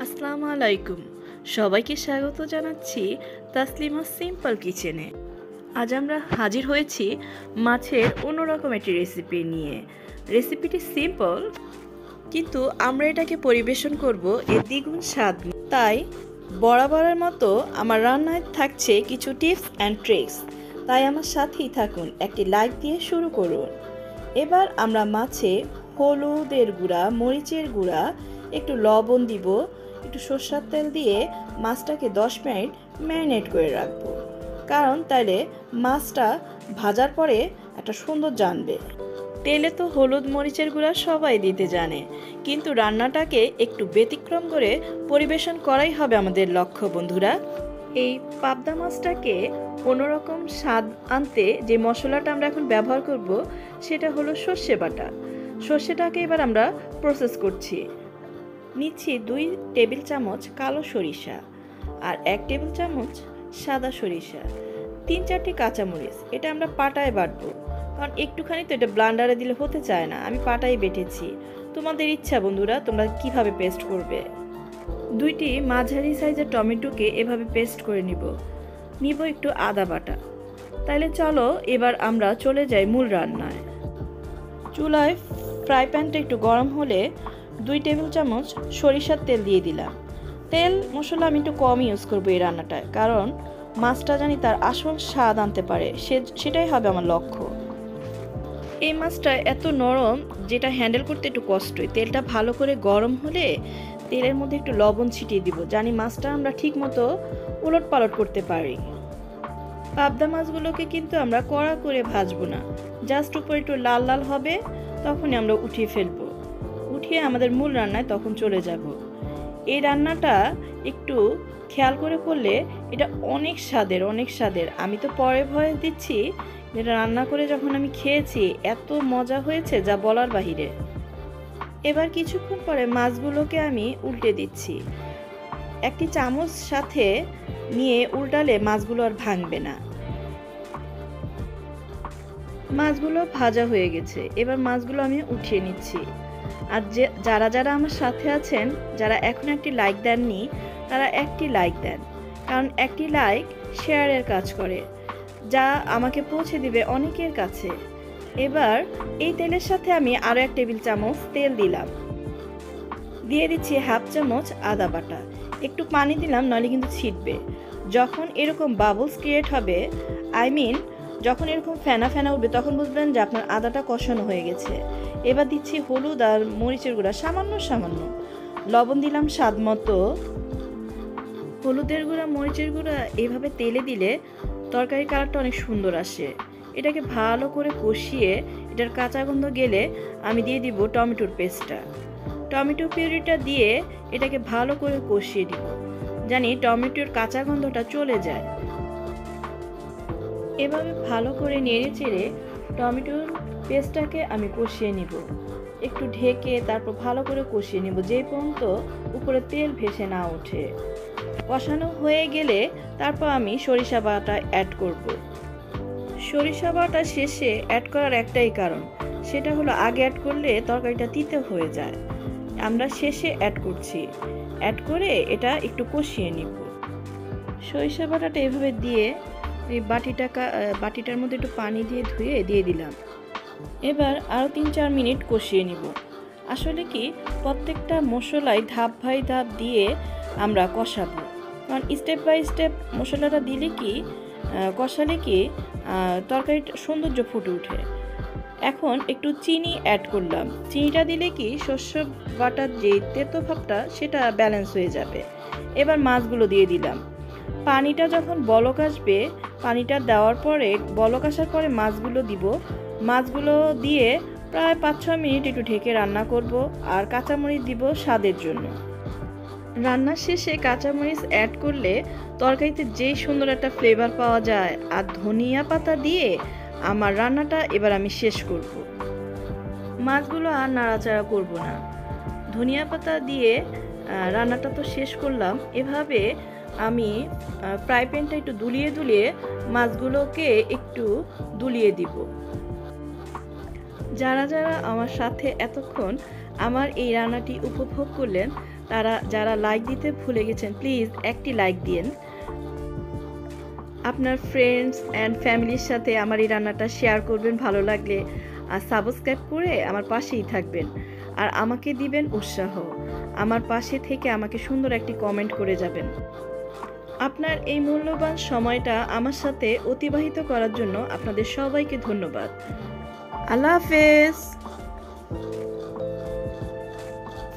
আসসালামু আলাইকুম। সবাইকে স্বাগত জানাচ্ছি তাসলিমা সিম্পল কিচেনে। আজ আমরা হাজির হয়েছি মাছের অন্যরকম একটি রেসিপি নিয়ে। রেসিপিটি সিম্পল, কিন্তু আমরা এটাকে পরিবেশন করব এর দ্বিগুণ স্বাদ নিয়ে। তাই বরাবরের মতো আমার রান্নায় থাকছে কিছু টিপস অ্যান্ড ট্রিক্স। তাই আমার সাথেই থাকুন, একটি লাইক দিয়ে শুরু করুন। এবার আমরা মাছে হলুদের গুঁড়া, মরিচের গুঁড়া, একটু লবণ দিব, একটু সরষের তেল দিয়ে মাছটাকে 10 মিনিট ম্যারিনেট করে রাখবো, কারণ তাইলে মাছটা ভাজার পরে একটা সুন্দর জানবে। তেলে তো হলুদ মরিচের গুঁড়া সবাই দিতে জানে, কিন্তু রান্নাটাকে একটু ব্যতিক্রম করে পরিবেশন করাই হবে আমাদের লক্ষ্য বন্ধুরা। এই পাবদা মাছটাকে কোনোরকম স্বাদ আনতে যে মশলাটা আমরা এখন ব্যবহার করব সেটা হলো সর্ষে বাটা। সর্ষেটাকে এবার আমরা প্রসেস করছি। নিচ্ছি 2 টেবিল চামচ কালো সরিষা আর 1 টেবিল চামচ সাদা সরিষা, 3-4টি কাঁচামরিচ। এটা আমরা পাটায় বাটবো, কারণ একটুখানি তো এটা ব্লান্ডারে দিলে হতে চায় না, আমি পাটায় বেটেছি। তোমাদের ইচ্ছা বন্ধুরা, তোমরা কিভাবে পেস্ট করবে। 2টি মাঝারি সাইজের টমেটোকে এভাবে পেস্ট করে নিব একটু আদা বাটা। তাইলে চলো এবার আমরা চলে যাই মূল রান্নায়। চুলায় ফ্রাই প্যানটা একটু গরম হলে 2 টেবিল চামচ সরিষার তেল দিয়ে দিলাম। তেল মশলা আমি একটু কম ইউজ করবো এই রান্নাটায়, কারণ মাছটা জানি তার আসল স্বাদ আনতে পারে, সেটাই হবে আমার লক্ষ্য। এই মাছটা এত নরম, যেটা হ্যান্ডেল করতে একটু কষ্টই। তেলটা ভালো করে গরম হলে তেলের মধ্যে একটু লবণ ছিটিয়ে দিব, জানি মাছটা আমরা ঠিক মতো উলট পালট করতে পারি। পাবদা মাছগুলোকে কিন্তু আমরা কড়া করে ভাজবো না, জাস্ট উপরে একটু লাল লাল হবে, তখনই আমরা উঠিয়ে ফেলবো। উঠিয়ে আমাদের মূল রান্নায় তখন চলে যাব। এই রান্নাটা একটু খেয়াল করে করলে এটা অনেক স্বাদের। আমি তো পরে ভয়েস দিচ্ছি, যেটা রান্না করে যখন আমি খেয়েছি এত মজা হয়েছে যা বলার বাহিরে। এবার কিছুক্ষণ পরে মাছগুলোকে আমি উল্টে দিচ্ছি। একটি চামচ সাথে নিয়ে উল্টালে মাছগুলো আর ভাঙবে না। মাছগুলো ভাজা হয়ে গেছে, এবার মাছগুলো আমি উঠিয়ে নিচ্ছি। আর যারা আমার সাথে আছেন, যারা এখন একটি লাইক দেননি, তারা একটি লাইক দেন, কারণ একটি লাইক শেয়ারের কাজ করে, যা আমাকে পৌঁছে দিবে অনেকের কাছে। এবার এই তেলের সাথে আমি আরও 1 টেবিল চামচ তেল দিলাম, দিয়ে দিচ্ছি 1/2 চামচ আদা বাটা। একটু পানি দিলাম, নইলে কিন্তু ছিটবে। যখন এরকম বাবলস ক্রিয়েট হবে, যখন এরকম ফেনা ফেনা উঠবে, তখন বুঝবেন যে আপনার আদাটা কষানো হয়ে গেছে। এবার দিচ্ছি হলুদ আর মরিচের গুঁড়া সামান্য, লবণ দিলাম স্বাদ মতো। হলুদের গুঁড়া, মরিচের গুঁড়া এইভাবে তেলে দিলে তরকারির কালারটা অনেক সুন্দর আসে। এটাকে ভালো করে কষিয়ে এটার কাঁচা গন্ধ গেলে আমি দিয়ে দিব টমেটোর পেস্টটা। টমেটো পিউরিটা দিয়ে এটাকে ভালো করে কষিয়ে দিব, জানি টমেটোর কাঁচা গন্ধটা চলে যায়। এভাবে ভালো করে নেড়ে চেড়ে টমেটোর পেস্টটাকে আমি কষিয়ে নিব, একটু ঢেকে তারপর ভালো করে কষিয়ে নিব, যে পর্যন্ত উপরে তেল ভেসে না ওঠে। কষানো হয়ে গেলে তারপর আমি সরিষা বাটা অ্যাড করব। সরিষা বাটা শেষে অ্যাড করার একটাই কারণ, সেটা হলো আগে অ্যাড করলে তরকারিটা তিতে হয়ে যায়। আমরা শেষে অ্যাড করছি, অ্যাড করে এটা একটু কষিয়ে নিব। সরিষা বাটাটা এভাবে দিয়ে এই বাটিটার মধ্যে একটু পানি দিয়ে ধুয়ে দিয়ে দিলাম। এবার আরও 3-4 মিনিট কষিয়ে নিব। আসলে কি, প্রত্যেকটা মশলাই ধাপ বাই ধাপ দিয়ে আমরা কষাবো, কারণ স্টেপ বাই স্টেপ মশলাটা দিলে কি, কষালে কি তরকারির সৌন্দর্য ফুটে ওঠে। এখন একটু চিনি অ্যাড করলাম। চিনিটা দিলে কি শস্য বাটার যে তেতো ভাবটা সেটা ব্যালেন্স হয়ে যাবে। এবার মাছগুলো দিয়ে দিলাম। পানিটা যখন বলক আসবে, পানিটা দেওয়ার পরে বলক আসার পরে মাছগুলো দিব। মাছগুলো দিয়ে প্রায় 5-6 মিনিট একটু ঢেকে রান্না করব, আর কাঁচামরিচ দিব স্বাদের জন্য। রান্নার শেষে কাঁচামরিচ অ্যাড করলে তরকারিতে যেই সুন্দর একটা ফ্লেভার পাওয়া যায়। আর ধনিয়া পাতা দিয়ে আমার রান্নাটা এবার আমি শেষ করব। মাছগুলো আর নাড়াচাড়া করব না, ধনিয়া পাতা দিয়ে রান্নাটা তো শেষ করলাম। এভাবে আমি ফ্রাই প্যানটা একটু দুলিয়ে মাছগুলোকে একটু দুলিয়ে দিব। যারা আমার সাথে এতক্ষণ আমার এই রান্নাটি উপভোগ করলেন, তারা যারা লাইক দিতে ভুলে গেছেন প্লিজ একটি লাইক দিন। আপনার ফ্রেন্ডস অ্যান্ড ফ্যামিলির সাথে আমার এই রান্নাটা শেয়ার করবেন ভালো লাগলে, আর সাবস্ক্রাইব করে আমার পাশেই থাকবেন আর আমাকে দিবেন উৎসাহ। আমার পাশে থেকে আমাকে সুন্দর একটি কমেন্ট করে যাবেন। আপনার এই মূল্যবান সময়টা আমার সাথে অতিবাহিত করার জন্য আপনাদের সবাইকে ধন্যবাদ। আল্লাহ হাফেজ।